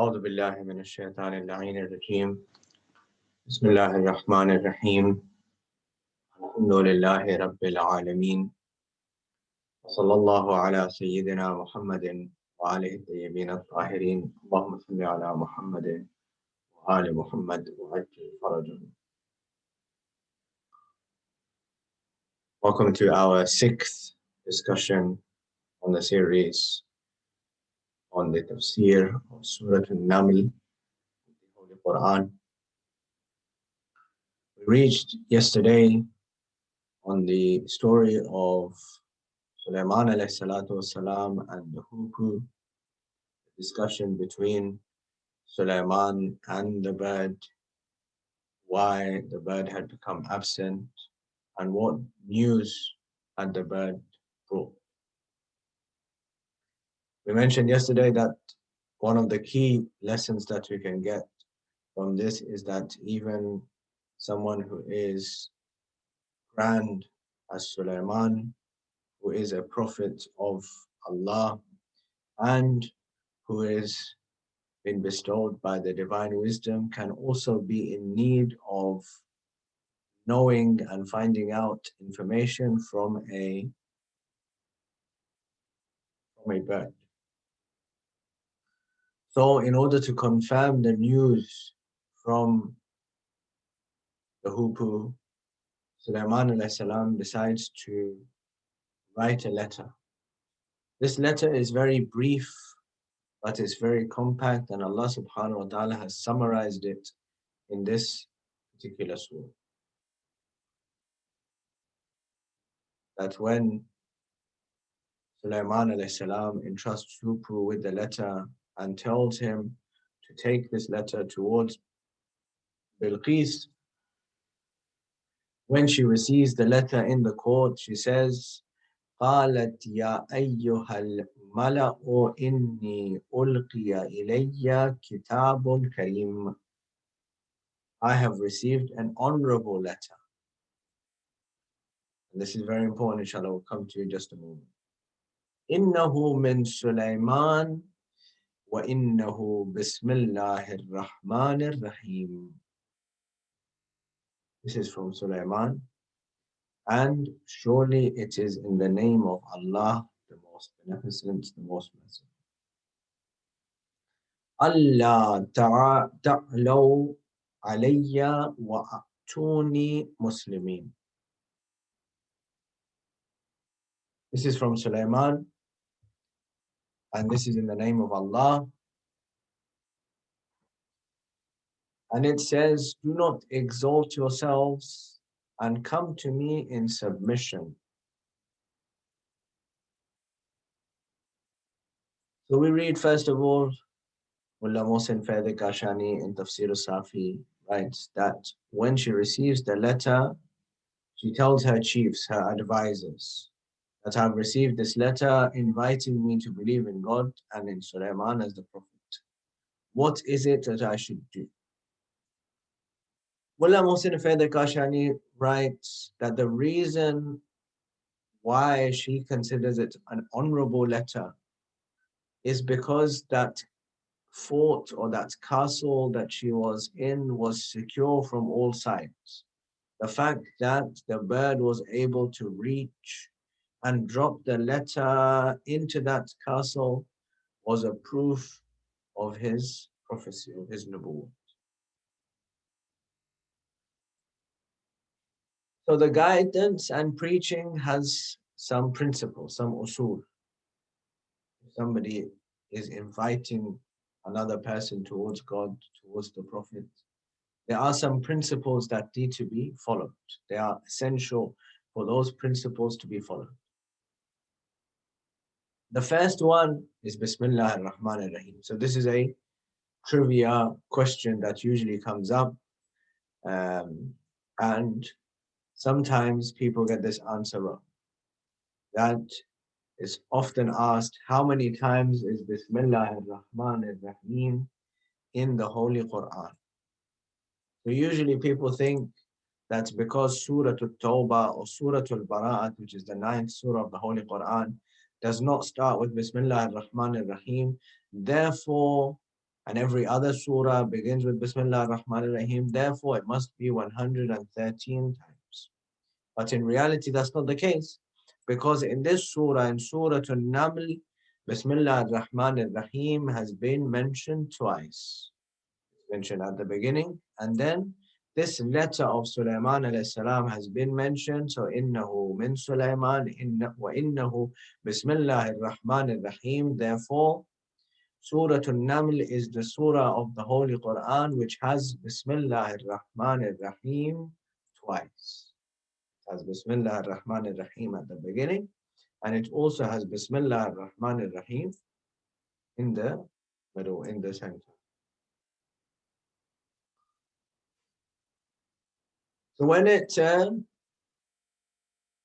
أعوذ بالله من الشيطان اللعين الرجيم بسم الله الرحمن الرحيم الحمد لله رب العالمين وصلى الله على سيدنا محمد وآله الطيبين الطاهرين اللهم صل على محمد وآل محمد وعجل فرجهم. Welcome to our sixth discussion on the series on the Tafsir of Surah Naml, the Holy Quran. We reached yesterday on the story of Sulaiman alayhi salatu wasalam and the huku, the discussion between Sulaiman and the bird, why the bird had become absent, and what news had the bird brought. We mentioned yesterday that one of the key lessons that we can get from this is that even someone who is grand as Sulaiman, who is a prophet of Allah and who is been bestowed by the divine wisdom, can also be in need of knowing and finding out information from a bird. So in order to confirm the news from the hoopoe, Sulaiman alayhi salam decides to write a letter. This letter is very brief, but it's very compact, and Allah subhanahu wa ta'ala has summarized it in this particular surah. That when Sulaiman alayhi salam entrusts Hoopoe with the letter and tells him to take this letter towards Bilqis, when she receives the letter in the court, she says, قالت يا أيها الملأ إني ألقي إلي كتاب كريم. I have received an honorable letter. And this is very important, inshallah, we'll come to in just a moment. إنه من سليمان وإنه بسم الله الرحمن الرحيم. This is from Sulaiman, and surely it is in the name of Allah, the most beneficent, the most merciful. Allah ta'law alayya wa a'tuni muslimin. This is from Sulaiman, and this is in the name of Allah. And it says, do not exalt yourselves and come to me in submission. So we read first of all, Mullah Mohsin Faidh Kashani in Tafsir Safi writes that when she receives the letter, she tells her chiefs, her advisors, that I've received this letter inviting me to believe in God and in Sulaiman as the Prophet. What is it that I should do? Mullah Mohsin Faidh Kashani writes that the reason why she considers it an honorable letter is because that fort or that castle that she was in was secure from all sides. The fact that the bird was able to reach and drop the letter into that castle was a proof of his prophecy, of his nubuwwah. So the guidance and preaching has some principles, some usul. If somebody is inviting another person towards God, towards the Prophet, there are some principles that need to be followed. They are essential for those principles to be followed. The first one is Bismillah ar-Rahman ar-Rahim. So this is a trivia question that usually comes up. And sometimes people get this answer wrong. That is often asked, how many times is Bismillah ar-Rahman ar-Rahim in the Holy Quran? So usually people think that's because Surah At-Tawbah or Surah Al-Bara'at, which is the 9th surah of the Holy Quran, does not start with Bismillah ar-Rahman ar-Rahim. Therefore, And every other surah begins with Bismillah ar-Rahman ar-Rahim. Therefore, it must be 113 times. But in reality, that's not the case. Because in this surah, in Surah Naml, Bismillah ar-Rahman ar-Rahim has been mentioned twice. It's mentioned at the beginning, and then this letter of Sulaiman alayhi salam has been mentioned. So, innahu min Sulaiman, wa innahu Bismillah ar-Rahman ar-Rahim. Therefore, Surah An-Naml is the surah of the Holy Quran which has Bismillah ar-Rahman ar-Rahim twice. It has Bismillah ar-Rahman ar-Rahim at the beginning, and it also has Bismillah ar-Rahman ar-Rahim in the middle, in the center. So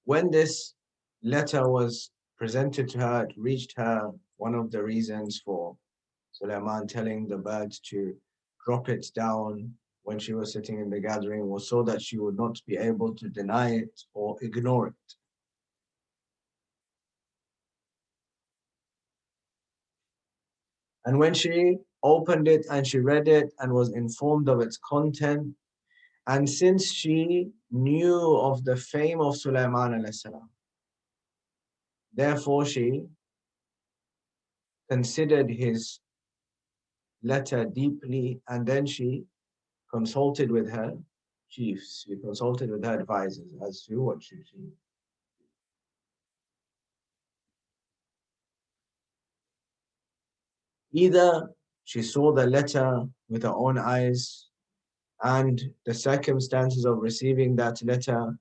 when this letter was presented to her, it reached her. One of the reasons for Sulaiman telling the birds to drop it down when she was sitting in the gathering was so that she would not be able to deny it or ignore it. And when she opened it and she read it and was informed of its content, and since she knew of the fame of Sulaiman alayhi salam, therefore she considered his letter deeply, and then she consulted with her chiefs, she consulted with her advisors as to what should she. Either she saw the letter with her own eyes and the circumstances of receiving that letter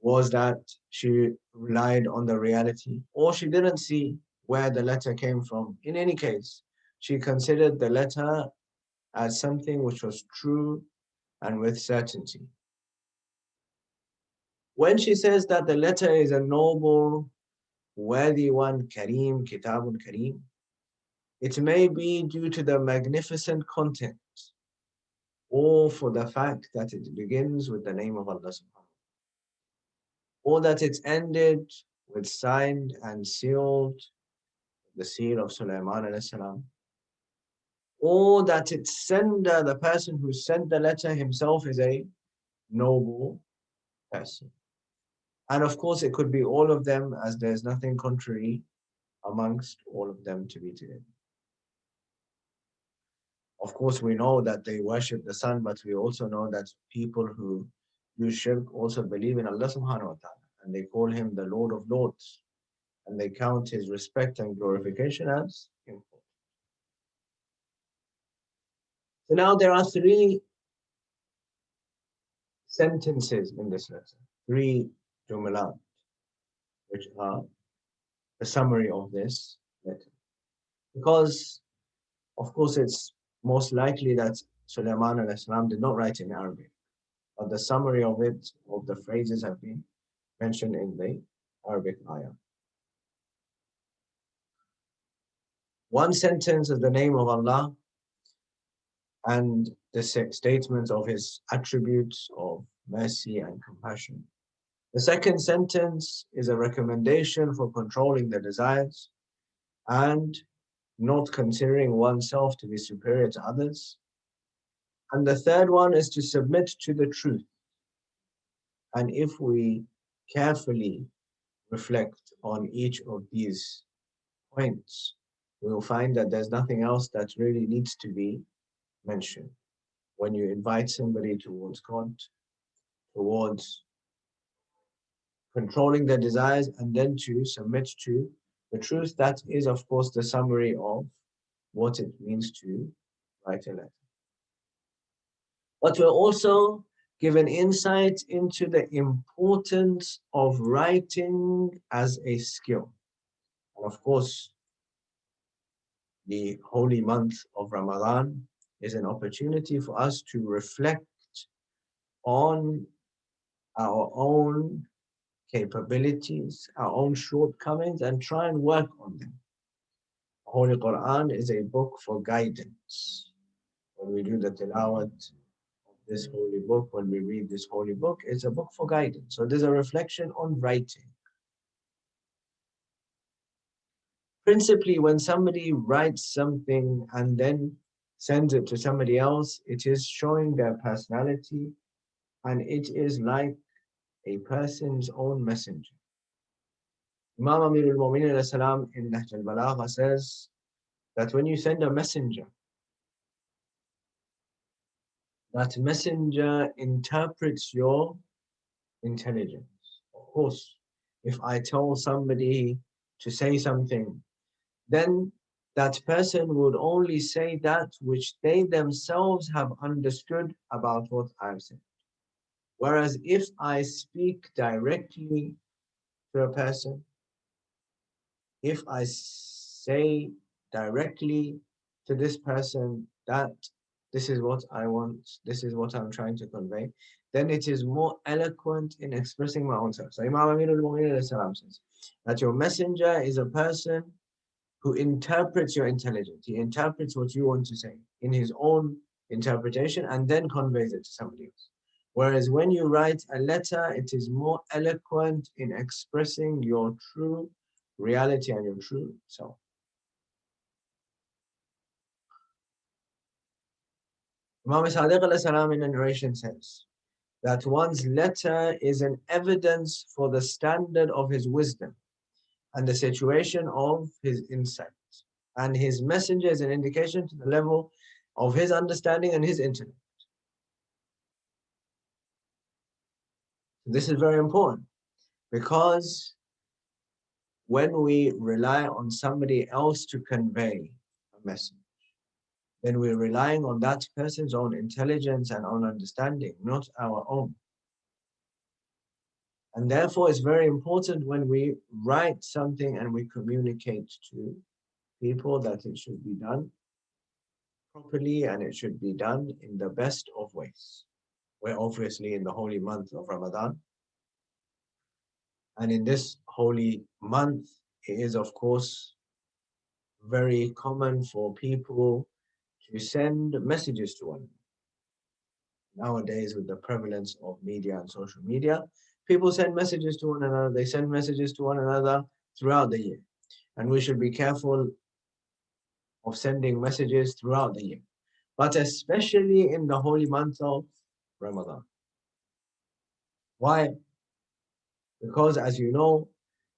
was that she relied on the reality, or she didn't see where the letter came from. In any case, she considered the letter as something which was true and with certainty. When she says that the letter is a noble, worthy one, Kareem, Kitabun Kareem, it may be due to the magnificent content or for the fact that it begins with the name of Allah subhanahu wa ta'ala, or that it's ended with signed and sealed the seal of Sulaiman alayhi salam, or that its sender, the person who sent the letter himself, is a noble person. And of course, it could be all of them, as there's nothing contrary amongst all of them to be together. Of course, we know that they worship the sun, but we also know that people who do shirk also believe in Allah subhanahu wa ta'ala, and they call him the Lord of Lords, and they count his respect and glorification as important. So now there are three sentences in this letter, three jumlat, which are the summary of this letter. Because, of course, it's most likely that Sulaiman alayhi salam did not write in Arabic, but the summary of it, of the phrases, have been mentioned in the Arabic ayah. One sentence is the name of Allah and the statements of his attributes of mercy and compassion. The second sentence is a recommendation for controlling the desires and not considering oneself to be superior to others. And the third one is to submit to the truth. And if we carefully reflect on each of these points, we will find that there's nothing else that really needs to be mentioned. When you invite somebody towards God, towards controlling their desires, and then to submit to the truth, that is, of course, the summary of what it means to write a letter. But we're also given insight into the importance of writing as a skill. And of course, the holy month of Ramadan is an opportunity for us to reflect on our own capabilities, our own shortcomings, and try and work on them. The Holy Quran is a book for guidance. When we do the tilawat of this holy book, when we read this holy book, it's a book for guidance. So there's a reflection on writing. Principally, when somebody writes something and then sends it to somebody else, it is showing their personality, and it is like a person's own messenger. Imam Amir al-Mu'minin salam in Nahj al-Balagha says that when you send a messenger, that messenger interprets your intelligence. Of course, if I tell somebody to say something, then that person would only say that which they themselves have understood about what I've said. Whereas if I speak directly to a person, if I say directly to this person that this is what I want, this is what I'm trying to convey, then it is more eloquent in expressing my own self. So Imam Amir al-Mu'minin says that your messenger is a person who interprets your intelligence. He interprets what you want to say in his own interpretation and then conveys it to somebody else. Whereas when you write a letter, it is more eloquent in expressing your true reality and your true self. Imam Sadiq alayhi in a narration says that one's letter is an evidence for the standard of his wisdom and the situation of his insight. And his messenger is an indication to the level of his understanding and his intellect. This is very important because when we rely on somebody else to convey a message, then we're relying on that person's own intelligence and own understanding, not our own. And therefore, it's very important when we write something and we communicate to people that it should be done properly and it should be done in the best of ways. We're obviously in the holy month of Ramadan. And in this holy month, it is, of course, very common for people to send messages to one another. Nowadays, with the prevalence of media and social media, people send messages to one another. They send messages to one another throughout the year. And we should be careful of sending messages throughout the year, but especially in the holy month of Ramadan. Why? Because, as you know,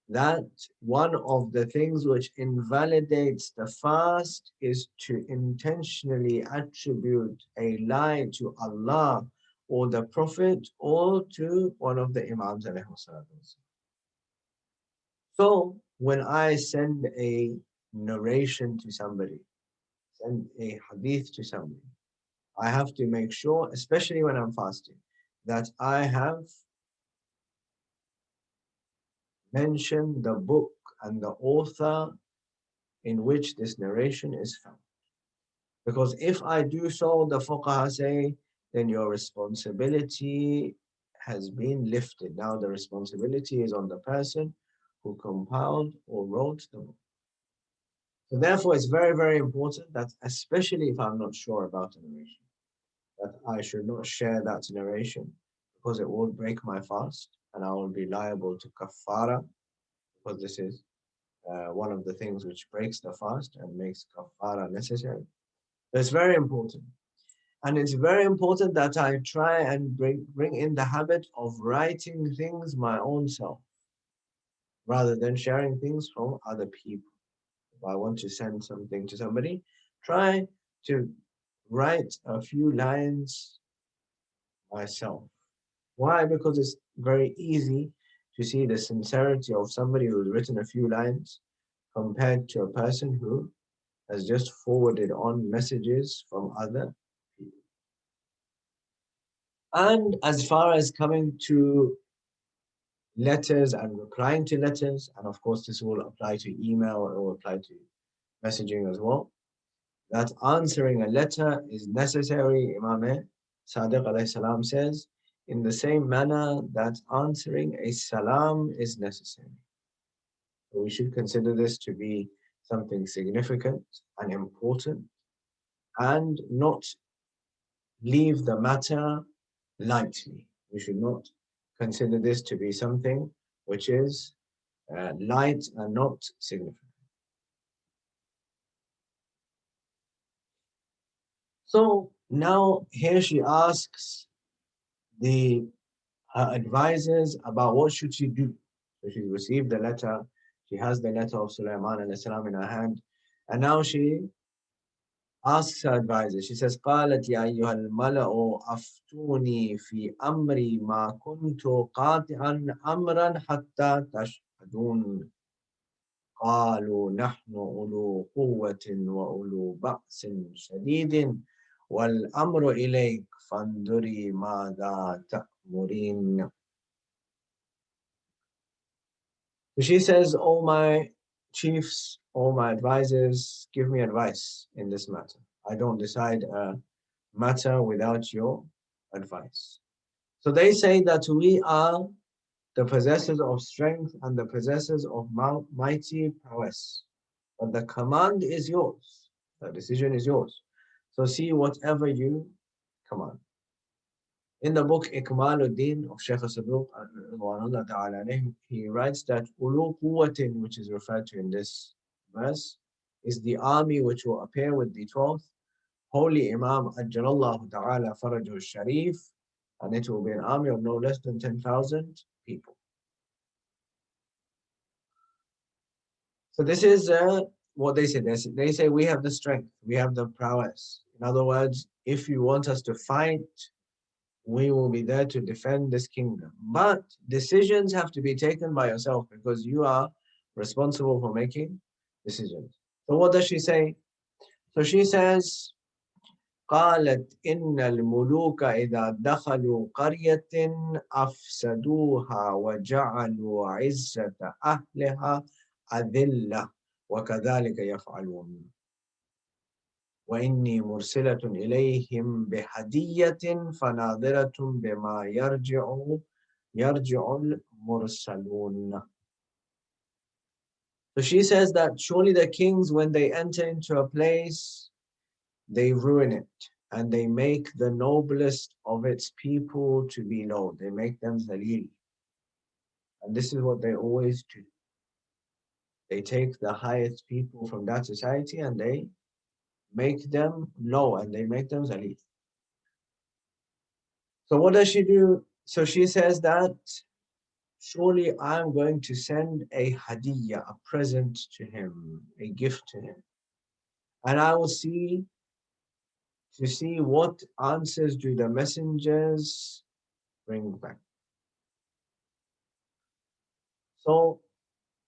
that one of the things which invalidates the fast is to intentionally attribute a lie to Allah or the Prophet or to one of the Imams. So when I send a narration to somebody, send a hadith to somebody, I have to make sure, especially when I'm fasting, that I have mentioned the book and the author in which this narration is found. Because if I do so, the fuqaha say, then your responsibility has been lifted. Now the responsibility is on the person who compiled or wrote the book. So therefore, it's very, very important that, especially if I'm not sure about a narration, that I should not share that narration because it will break my fast and I will be liable to kafara, because this is one of the things which breaks the fast and makes kafara necessary. So it's very important. And it's very important that I try and bring in the habit of writing things my own self rather than sharing things from other people. If I want to send something to somebody, try to write a few lines myself. Why? Because it's very easy to see the sincerity of somebody who's written a few lines compared to a person who has just forwarded on messages from other people. And as far as coming to letters and replying to letters, and of course this will apply to email or will apply to messaging as well, that answering a letter is necessary, Imam Sadiq alayhi salam says, in the same manner that answering a salam is necessary. So we should consider this to be something significant and important and not leave the matter lightly. We should not consider this to be something which is light and not significant. So now here she asks the her advisors about what should she do. So she received the letter. She has the letter of Sulaiman alayhi salam in her hand, and now she asks her advisor. She says, قالت يا أيها الملأ أفتوني في أمري ما كنت قاطعا أمرا حتى تشهدون. قالوا نحن أولو قوة وأولو بأس شديد والأمر إليك فانظري ماذا تأمرين. She says, "Oh my chiefs, all my advisors, give me advice in this matter. I don't decide a matter without your advice." So they say that we are the possessors of strength and the possessors of mighty prowess. But the command is yours. The decision is yours. So see whatever you command. In the book Ikmaluddin of Shaykh Saduq, he writes that Ulu Quwwatin, which is referred to in this verse, is the army which will appear with the 12th Holy Imam Ajjalallahu Ta'ala Farajul Sharif, and it will be an army of no less than 10,000 people. So this is what they say. They say we have the strength, we have the prowess. In other words, if you want us to fight, we will be there to defend this kingdom. But decisions have to be taken by yourself because you are responsible for making decisions. So what does she say? So she says, قالت إن الملوك إذا دخلوا قرية أفسدوها وجعلوا عزة أهلها أذلة وكذلك يفعلون وإني مرسلة إليهم بهدية فناظرة بما يرجع المرسلون. So she says that surely the kings, when they enter into a place, they ruin it and they make the noblest of its people to be low. They make them zalil. And this is what they always do. They take the highest people from that society and they make them low and they make them zalil. So what does she do? So she says that surely I'm going to send a hadiyah, a present to him, a gift to him. And I will see to see what answers do the messengers bring back. So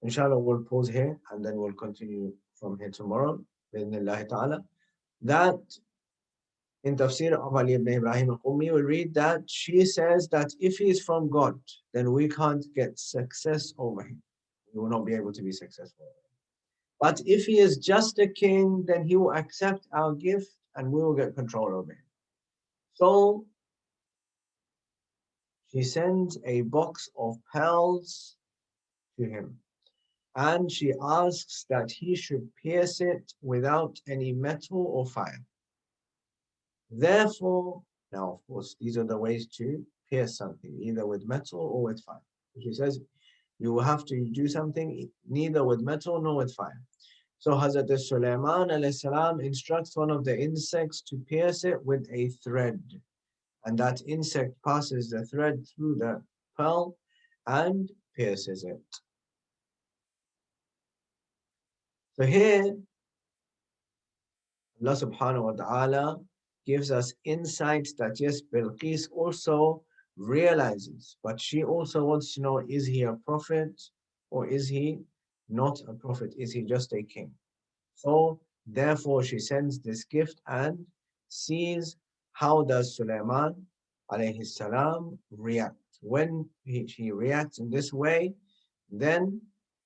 inshallah we'll pause here and then we'll continue from here tomorrow. Bismillah ta'ala. That in Tafsir of Ali ibn Ibrahim al-Qummi, we read that she says that if he is from God, then we can't get success over him. We will not be able to be successful. But if he is just a king, then he will accept our gift and we will get control over him. So she sends a box of pearls to him and she asks that he should pierce it without any metal or fire. Therefore, now of course, these are the ways to pierce something, either with metal or with fire. She says you will have to do something neither with metal nor with fire. So Hazrat Sulaiman alayhi salam instructs one of the insects to pierce it with a thread. And that insect passes the thread through the pearl and pierces it. So here, Allah subhanahu wa ta'ala gives us insights that yes, Bilqis also realizes, but she also wants to know, is he a prophet or is he not a prophet? Is he just a king? So therefore she sends this gift and sees how does Sulaiman alayhi salam react. When he reacts in this way, then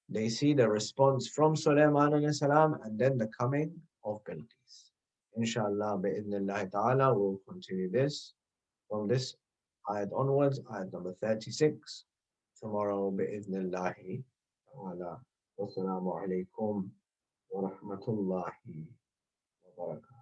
they see the response from Sulaiman alayhi salam and then the coming of Bilqis. Inshallah, bi'idhnillahi ta'ala, we'll continue this from this ayat onwards, ayat number 36. Tomorrow, bi'idhnillahi ta'ala. Wassalamu alaikum wa rahmatullahi wa barakatuh.